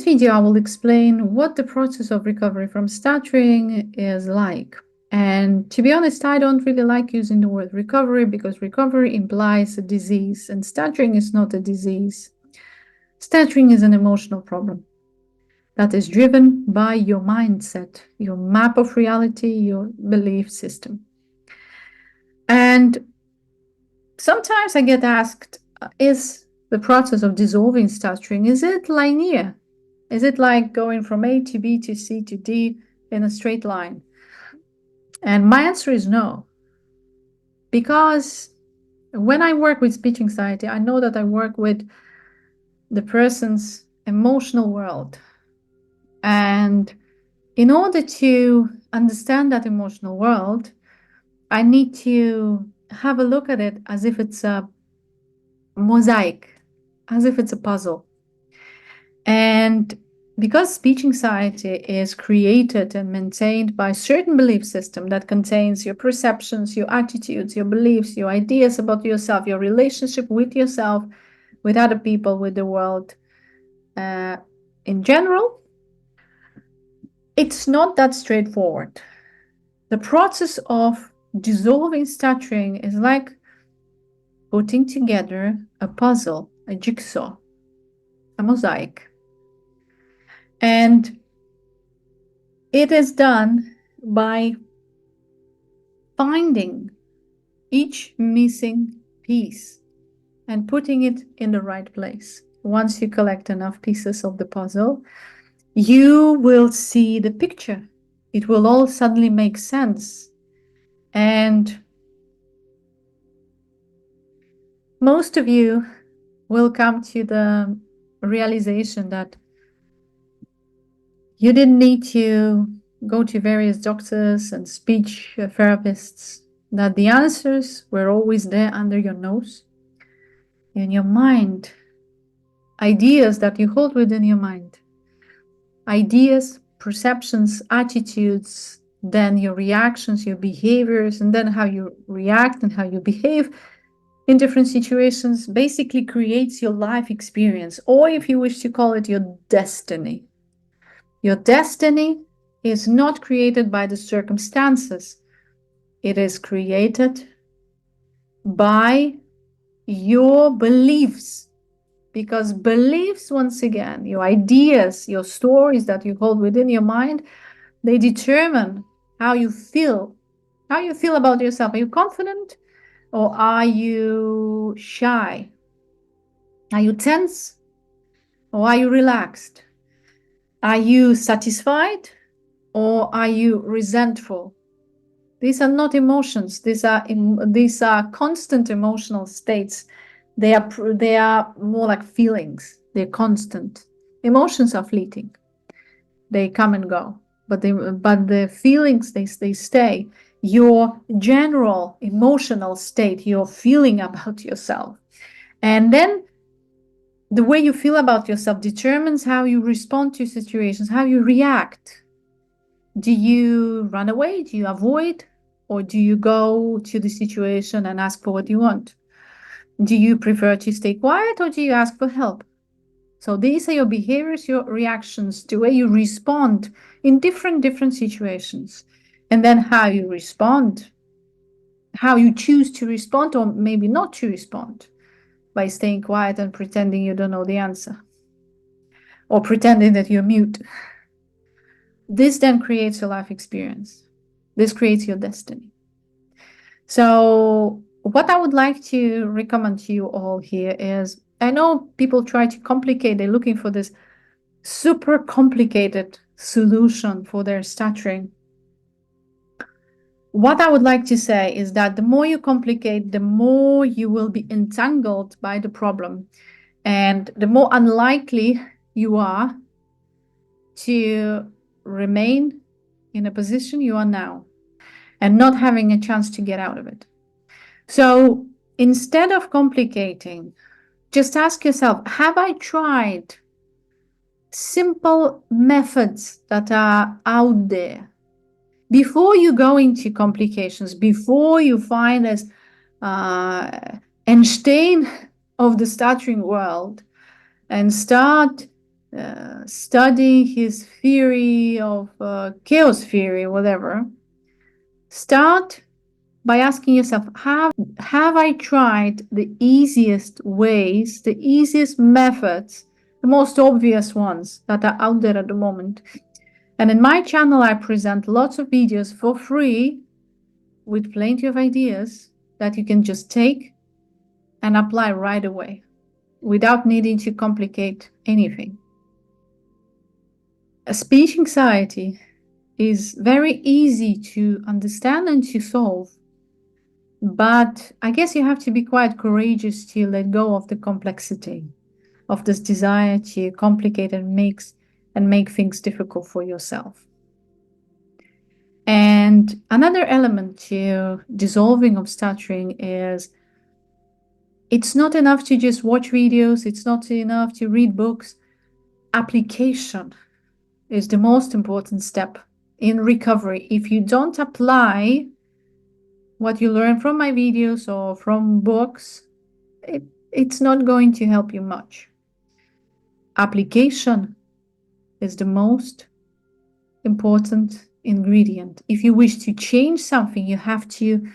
video, I will explain what the process of recovery from stuttering is like. And to be honest, I don't really like using the word recovery because recovery implies a disease, and stuttering is not a disease. Stuttering is an emotional problem that is driven by your mindset, your map of reality, your belief system. And sometimes I get asked, is the process of dissolving stuttering, is it linear? Is it like going from A to B to C to D in a straight line? And my answer is no. Because when I work with speech anxiety, I know that I work with the person's emotional world. And in order to understand that emotional world, I need to have a look at it as if it's a mosaic, as if it's a puzzle. And because speech anxiety is created and maintained by a certain belief system that contains your perceptions, your attitudes, your beliefs, your ideas about yourself, your relationship with yourself, with other people, with the world in general, it's not that straightforward. The process of dissolving stuttering is like putting together a puzzle, a jigsaw, a mosaic. And it is done by finding each missing piece and putting it in the right place. Once you collect enough pieces of the puzzle, you will see the picture. It will all suddenly make sense. And most of you will come to the realization that you didn't need to go to various doctors and speech therapists, that the answers were always there under your nose, in your mind, ideas that you hold within your mind, ideas, perceptions, attitudes, then your reactions, your behaviors, and then how you react and how you behave in different situations basically creates your life experience, or if you wish to call it, your destiny. Your destiny is not created by the circumstances. It is created by your beliefs. Because beliefs, once again, your ideas, your stories that you hold within your mind, they determine how you feel about yourself. Are you confident or are you shy? Are you tense or are you relaxed? Are you satisfied or are you resentful? These are not emotions. These are constant emotional states. They are more like feelings. They're constant. Emotions are fleeting. They come and go. But the feelings, they stay. Your general emotional state, your feeling about yourself. And then the way you feel about yourself determines how you respond to situations, how you react. Do you run away? Do you avoid? Or do you go to the situation and ask for what you want? Do you prefer to stay quiet or do you ask for help? So these are your behaviors, your reactions, the way you respond in different situations. And then how you respond, how you choose to respond or maybe not to respond, by staying quiet and pretending you don't know the answer, or pretending that you're mute. This then creates your life experience. This creates your destiny. So what I would like to recommend to you all here is, I know people try to complicate, they're looking for this super complicated solution for their stuttering. What I would like to say is that the more you complicate, the more you will be entangled by the problem, and the more unlikely you are to remain in a position you are now and not having a chance to get out of it. So instead of complicating, just ask yourself, have I tried simple methods that are out there before you go into complications, before you find as Einstein of the stuttering world and start study his theory of chaos theory, whatever, start by asking yourself, have I tried the easiest ways, the easiest methods, the most obvious ones that are out there at the moment? And in my channel, I present lots of videos for free with plenty of ideas that you can just take and apply right away without needing to complicate anything. A speech anxiety is very easy to understand and to solve, but I guess you have to be quite courageous to let go of the complexity, of this desire to complicate and make things difficult for yourself. And another element to dissolving of stuttering is it's not enough to just watch videos, it's not enough to read books. Application is the most important step in recovery. If you don't apply what you learn from my videos or from books, it's not going to help you much. Application is the most important ingredient. If you wish to change something, you have to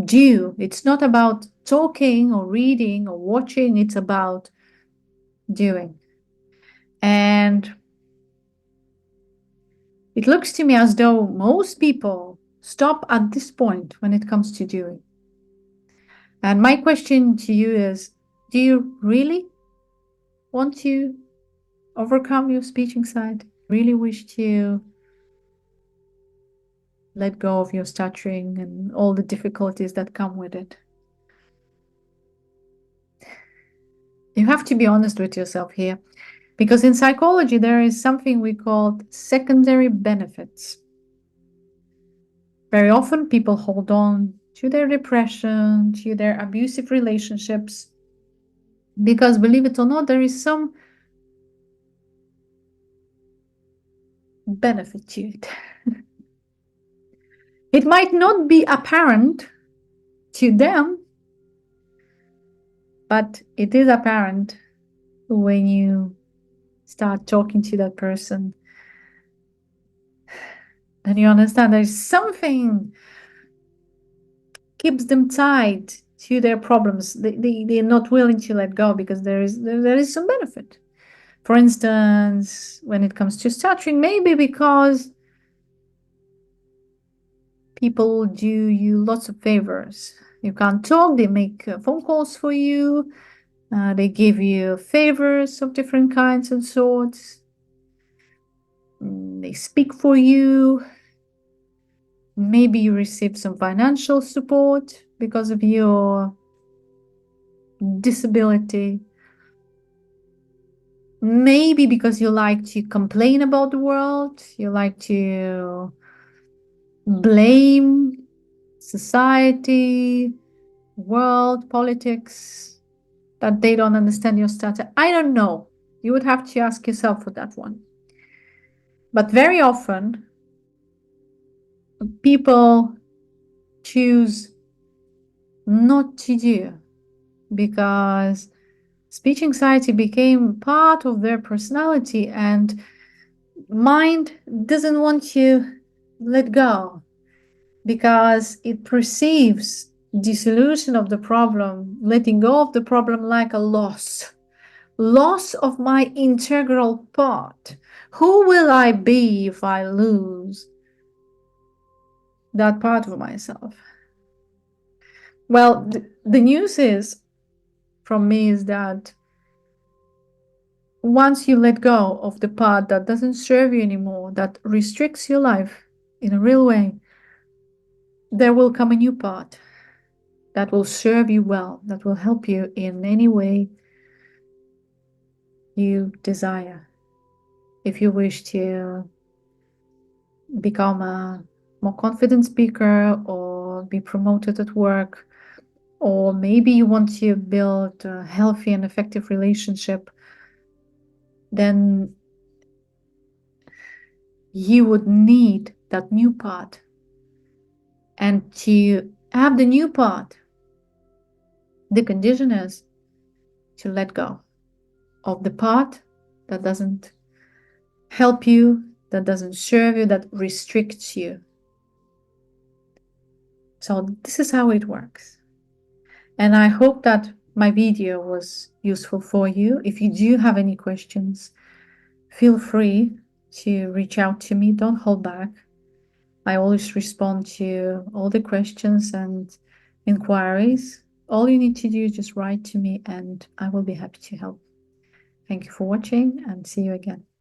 do. It's not about talking or reading or watching, it's about doing. And it looks to me as though most people stop at this point when it comes to doing. And my question to you is, do you really want to overcome your speech anxiety? Really wish to let go of your stuttering and all the difficulties that come with it? You have to be honest with yourself here, because in psychology there is something we call secondary benefits. Very often people hold on to their depression, to their abusive relationships, because believe it or not, there is some benefit to it. It might not be apparent to them, but it is apparent when you start talking to that person. Then you understand there's something keeps them tied to their problems. They're not willing to let go because there is some benefit. For instance, when it comes to stuttering, maybe because people do you lots of favors. You can't talk, they make phone calls for you, they give you favors of different kinds and sorts, they speak for you. Maybe you receive some financial support because of your disability. Maybe because you like to complain about the world, you like to blame society, world, politics, that they don't understand your stutter. I don't know. You would have to ask yourself for that one. But very often, people choose not to do because speech anxiety became part of their personality and mind doesn't want to let go because it perceives the solution of the problem, letting go of the problem, like a loss of my integral part. Who will I be if I lose that part of myself? Well, the news is from me is that once you let go of the part that doesn't serve you anymore, that restricts your life in a real way, there will come a new part that will serve you well, that will help you in any way you desire. If you wish to become a more confident speaker or be promoted at work, or maybe you want to build a healthy and effective relationship, then you would need that new part. And to have the new part, the condition is to let go of the part that doesn't help you, that doesn't serve you, that restricts you. So this is how it works. And I hope that my video was useful for you. If you do have any questions, feel free to reach out to me. Don't hold back. I always respond to all the questions and inquiries. All you need to do is just write to me and I will be happy to help. Thank you for watching and see you again.